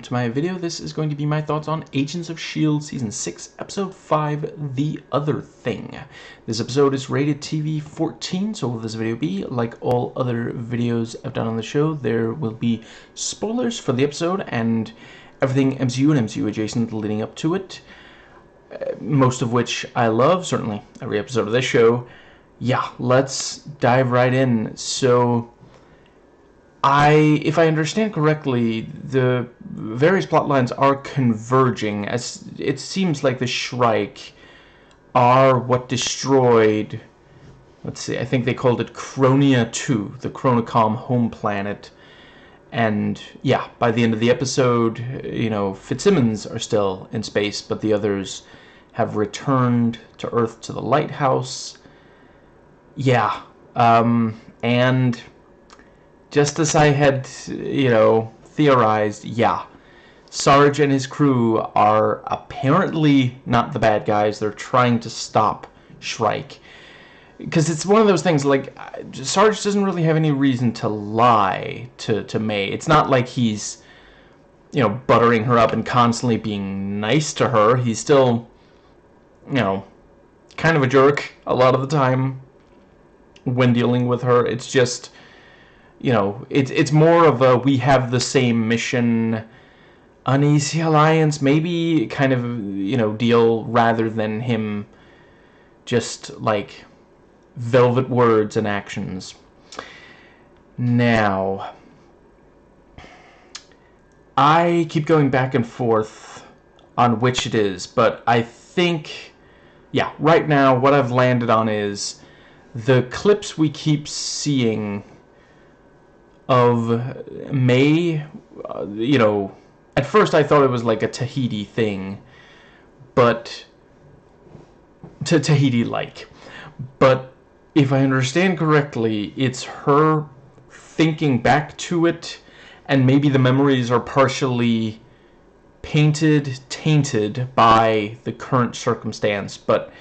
To my video. This is going to be my thoughts on Agents of S.H.I.E.L.D. Season 6, Episode 5, The Other Thing. This episode is rated TV 14, so will this video be? Like all other videos I've done on the show, there will be spoilers for the episode and everything MCU and MCU adjacent leading up to it, most of which I love, certainly every episode of this show. Yeah, let's dive right in. So if I understand correctly, the various plot lines are converging, as it seems like the Shrike are what destroyed, let's see, I think they called it Kronia 2, the Chronocom home planet. And yeah, by the end of the episode, you know, Fitzsimmons are still in space, but the others have returned to Earth to the lighthouse. Yeah, and just as I had, you know, theorized, yeah, Sarge and his crew are apparently not the bad guys. They're trying to stop Shrike. Because it's one of those things, like, Sarge doesn't really have any reason to lie to May. It's not like he's, you know, buttering her up and constantly being nice to her. He's still, you know, kind of a jerk a lot of the time when dealing with her. It's just, you know, it's more of a we have the same mission, uneasy alliance, maybe kind of, you know, deal, rather than him just like velvet words and actions. Now, I keep going back and forth on which it is, but I think, yeah, right now what I've landed on is the clips we keep seeing of May, you know, at first I thought it was like a Tahiti thing, but Tahiti-like. But if I understand correctly, it's her thinking back to it, and maybe the memories are partially painted, tainted by the current circumstance, but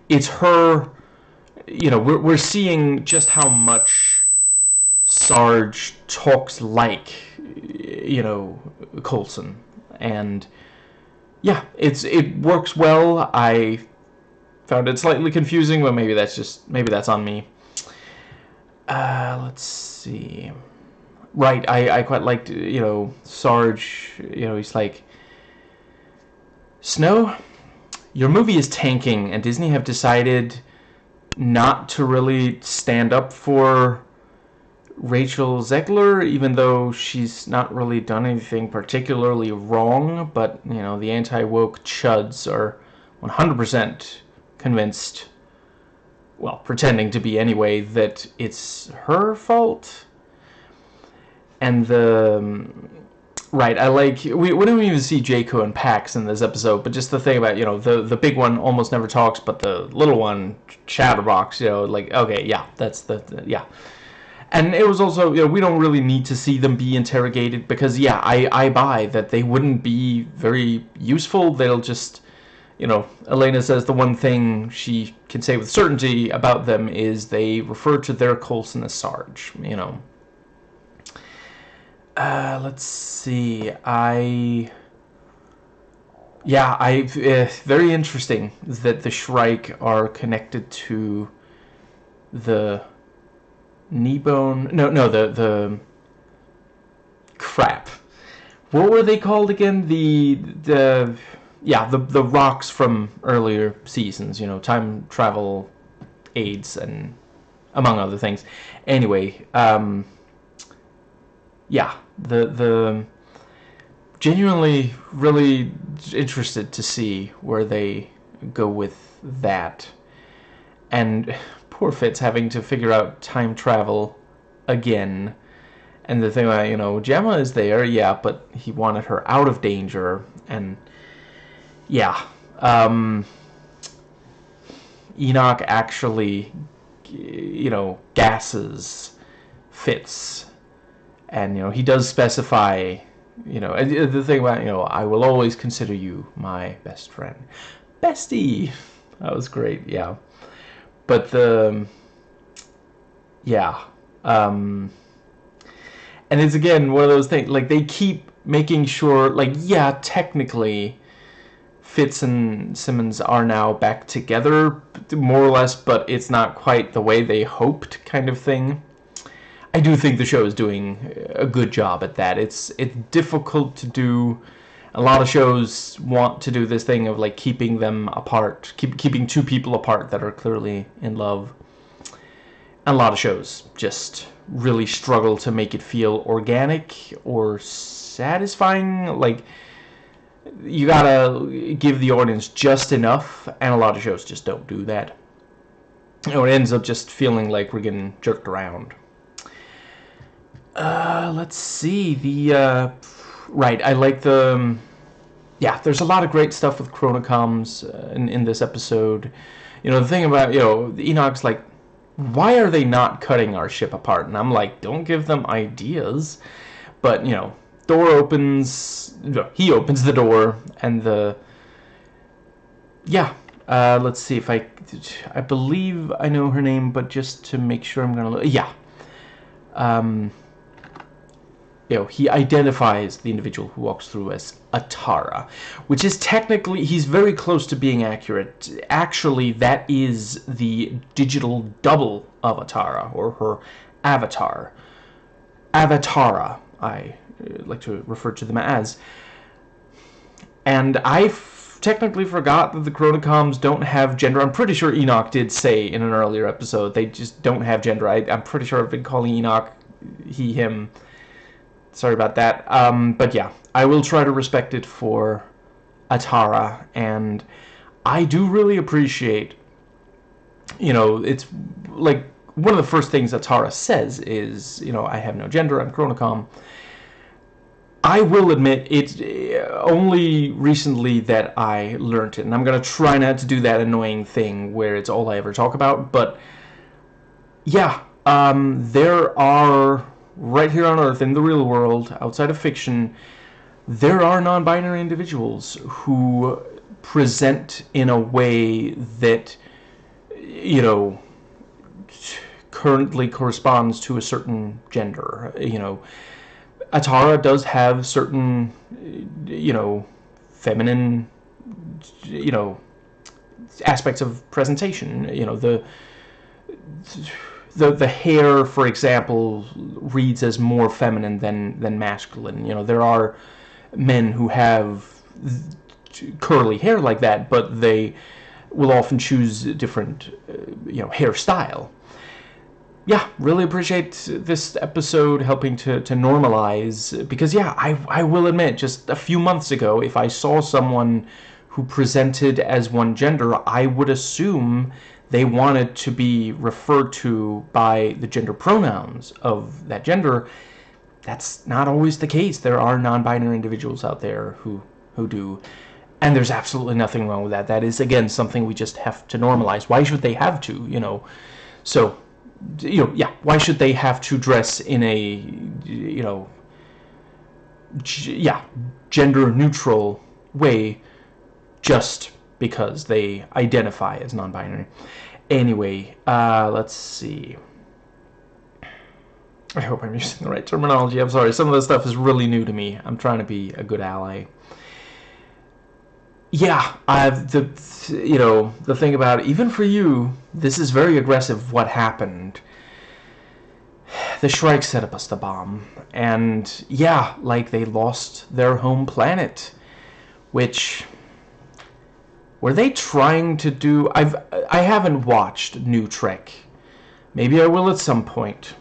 it's her, you know, we're seeing just how much Sarge talks like, you know, Coulson, and yeah, it works well. I found it slightly confusing, but maybe that's on me. Let's see. Right, I quite liked, you know, Sarge. You know, he's like, Snow, your movie is tanking, and Disney have decided not to really stand up for Rachel Zegler, even though she's not really done anything particularly wrong. But, you know, the anti-woke chuds are 100% convinced, well, pretending to be anyway, that it's her fault. And right, I like, we don't even see Jaco and Pax in this episode, but just the thing about, you know, the big one almost never talks, but the little one, Chatterbox, you know, like, okay, yeah, that's yeah. And it was also, you know, we don't really need to see them be interrogated, because, yeah, I buy that they wouldn't be very useful. They'll just, you know, Elena says the one thing she can say with certainty about them is they refer to their Coulson as Sarge, you know. Let's see, very interesting that the Shrike are connected to the Kneebone, no, the crap. What were they called again? The rocks from earlier seasons, you know, time travel aids and among other things. Anyway, yeah, the genuinely really interested to see where they go with that. And poor Fitz having to figure out time travel again. And the thing about, you know, Gemma is there, yeah, but he wanted her out of danger. And yeah, Enoch actually, you know, gasses Fitz. And, you know, he does specify, you know, the thing about, you know, I will always consider you my best friend. Bestie! That was great, yeah. But yeah, and it's again one of those things, like, they keep making sure, like, yeah, technically Fitz and Simmons are now back together, more or less, but it's not quite the way they hoped, kind of thing. I do think the show is doing a good job at that. It's difficult to do. A lot of shows want to do this thing of like keeping them apart, keeping two people apart that are clearly in love. And a lot of shows just really struggle to make it feel organic or satisfying. Like, you gotta give the audience just enough, and a lot of shows just don't do that. You know, it ends up just feeling like we're getting jerked around. Let's see, right, I like the, yeah, there's a lot of great stuff with Chronocoms in this episode. You know, the thing about, you know, Enoch's like, why are they not cutting our ship apart? And I'm like, don't give them ideas. But, you know, door opens, he opens the door, and yeah, let's see if I believe I know her name, but just to make sure I'm gonna, yeah. You know, he identifies the individual who walks through as Atara, which is technically, he's very close to being accurate. Actually, that is the digital double of Atara, or her avatar. Avatara, I like to refer to them as. And I technically forgot that the Chronocoms don't have gender. I'm pretty sure Enoch did say in an earlier episode they just don't have gender. I'm pretty sure I've been calling Enoch he, him. Sorry about that. But yeah, I will try to respect it for Atara, and I do really appreciate, you know, it's like one of the first things Atara says is, you know, I have no gender, I'm Chronocom. I will admit, it's only recently that I learned it, and I'm going to try not to do that annoying thing where it's all I ever talk about, but yeah, there are, right here on Earth, in the real world, outside of fiction, there are non-binary individuals who present in a way that, you know, currently corresponds to a certain gender. You know, Atara does have certain, you know, feminine, you know, aspects of presentation. You know, the hair, for example, reads as more feminine than masculine. You know, there are men who have curly hair like that, but they will often choose a different, you know, hairstyle. Yeah, really appreciate this episode helping to normalize, because yeah, I will admit, just a few months ago, if I saw someone who presented as one gender, I would assume they wanted to be referred to by the gender pronouns of that gender. That's not always the case. There are non-binary individuals out there who do, and there's absolutely nothing wrong with that. That is, again, something we just have to normalize. Why should they have to, you know? So, you know, yeah, why should they have to dress in a, you know, yeah, gender-neutral way just because they identify as non-binary? Anyway, let's see. I hope I'm using the right terminology. I'm sorry, some of this stuff is really new to me. I'm trying to be a good ally. Yeah, you know, the thing about it, even for you, this is very aggressive. What happened? The Shrike set up us the bomb, and yeah, like, they lost their home planet, which, were they trying to do? I haven't watched New Trek. Maybe I will at some point.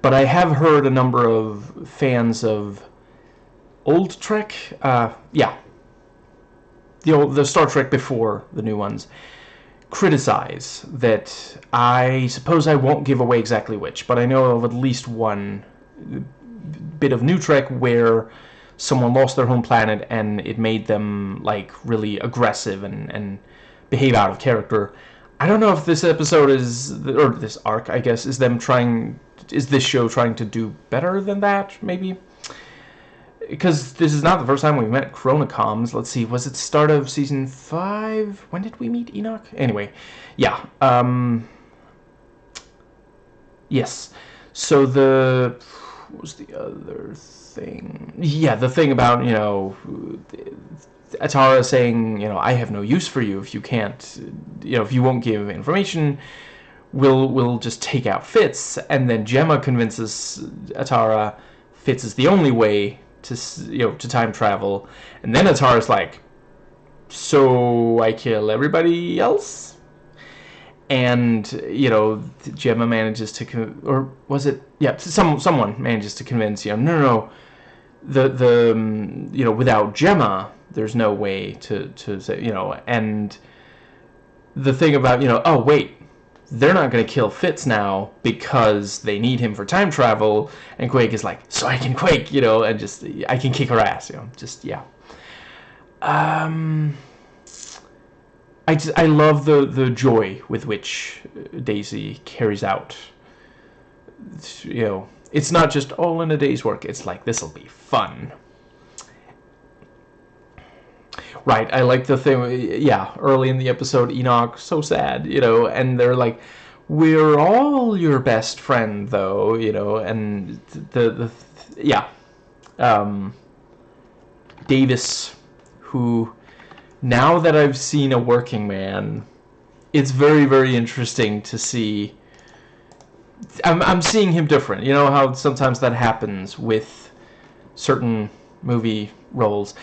But I have heard a number of fans of old Trek, yeah, the Star Trek before the new ones, criticize that. I suppose I won't give away exactly which, but I know of at least one bit of New Trek where someone lost their home planet and it made them, like, really aggressive and behave out of character. I don't know if this episode is, or this arc, I guess, is this show trying to do better than that, maybe? Because this is not the first time we've met Chronocoms. Let's see, was it start of season 5? When did we meet Enoch? Anyway, yeah, yes. So what was the other thing? Yeah, the thing about, you know, Atara saying, you know, I have no use for you if you can't, you know, if you won't give information, we'll just take out Fitz. And then Gemma convinces Atara Fitz is the only way to, you know, to time travel. And then Atara's like, so I kill everybody else? And, you know, Gemma manages to, or was it, yeah, someone manages to convince, you know, no, the you know, without Gemma, there's no way to say, you know, and the thing about, you know, oh, wait, they're not going to kill Fitz now because they need him for time travel, and Quake is like, so I can Quake, you know, and just, I can kick her ass, you know, just, yeah. I love the joy with which Daisy carries out, you know, it's not just all in a day's work, it's like, this'll be fun. Right, I like the thing, yeah, early in the episode, Enoch, so sad, you know, and they're like, we're all your best friend, though, you know, and yeah, Davis, who, now that I've seen a working man, it's very, very interesting to see, I'm seeing him different, you know how sometimes that happens with certain movie roles.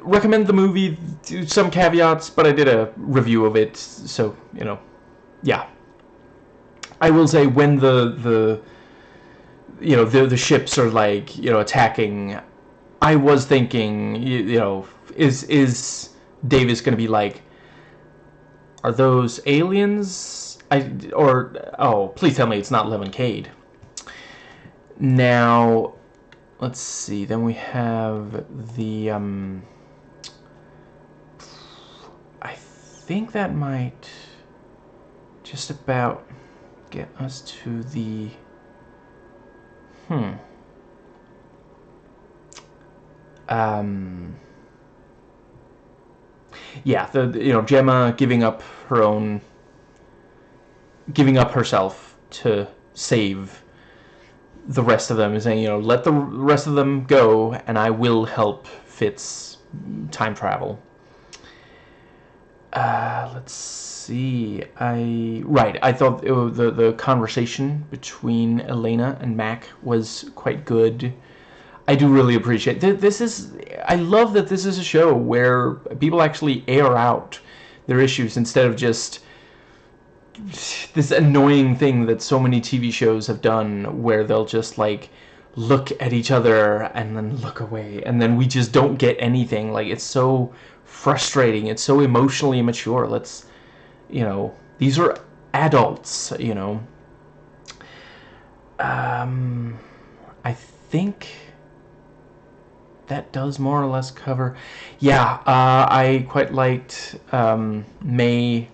Recommend the movie, some caveats, but I did a review of it, so, you know, yeah. I will say when the you know, the ships are, like, you know, attacking, I was thinking, you know, is Davis going to be like, are those aliens? Oh, please tell me it's not Levin Cade. Now, let's see, then we have the, I think that might just about get us to the, yeah, you know, Gemma giving up herself to save the rest of them, and saying, you know, let the rest of them go, and I will help Fitz time travel. Let's see. I thought the conversation between Elena and Mac was quite good. I do really appreciate this. I love that this is a show where people actually air out their issues instead of just this annoying thing that so many TV shows have done, where they'll just, like, look at each other and then look away, and then we just don't get anything. Like, it's so frustrating. It's so emotionally immature. Let's, you know, these are adults, you know. I think that does more or less cover. Yeah, I quite liked May.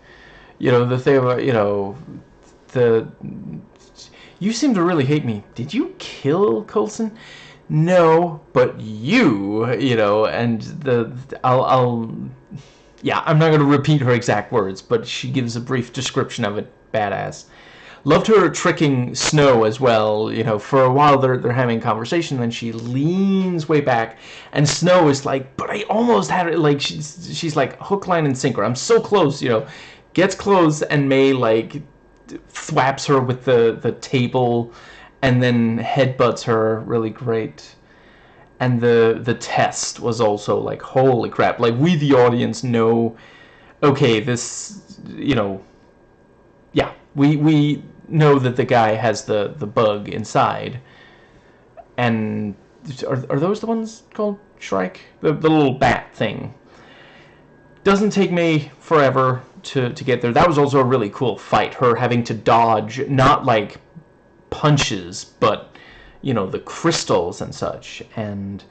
You know, the thing about, you know, you seem to really hate me. Did you kill Coulson? No, but you know, and yeah, I'm not going to repeat her exact words, but she gives a brief description of it. Badass. Loved her tricking Snow as well. You know, for a while they're having a conversation, then she leans way back, and Snow is like, but I almost had it. Like, she's like, hook, line, and sinker. I'm so close, you know. Gets close, and May, like, thwaps her with the table, and then headbutts her really great. And the test was also like, holy crap. Like, we, the audience, know, okay, this, you know, yeah, we know that the guy has the bug inside. And are those the ones called Shrike? The little bat thing. Doesn't take me forever to get there. That was also a really cool fight. Her having to dodge, not like punches, but, you know, the crystals and such. And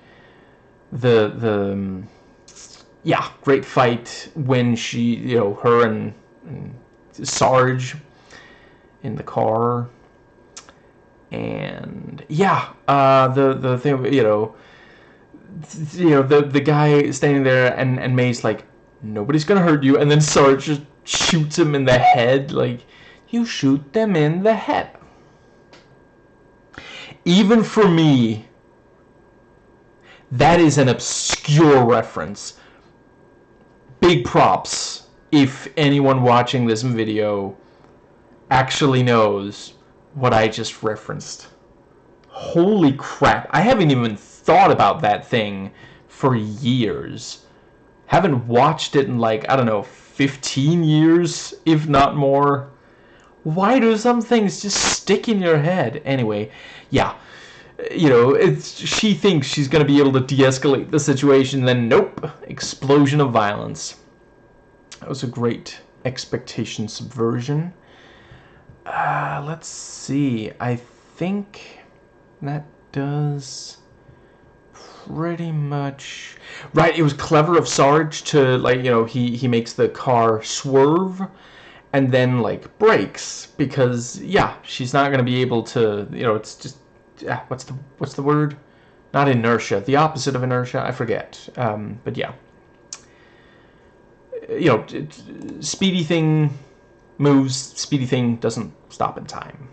the yeah, great fight when she, you know, her and Sarge in the car. And yeah, the thing, you know, the guy standing there, and May's like, nobody's gonna hurt you, and then Sarge just shoots him in the head. Like, you shoot them in the head. Even for me, That is an obscure reference. Big props if anyone watching this video actually knows what I just referenced. Holy crap. I haven't even thought about that thing for years. Haven't watched it in like, I don't know, 15 years, if not more. Why do some things just stick in your head? Anyway, yeah. You know, she thinks she's going to be able to de-escalate the situation, then nope. Explosion of violence. That was a great expectation subversion. Let's see. I think that does pretty much... Right, it was clever of Sarge to, like, you know, he makes the car swerve and then, like, brakes. Because, yeah, she's not going to be able to, you know, it's just... what's the word? Not inertia. The opposite of inertia? I forget. But, yeah. You know, speedy thing moves, speedy thing doesn't stop in time.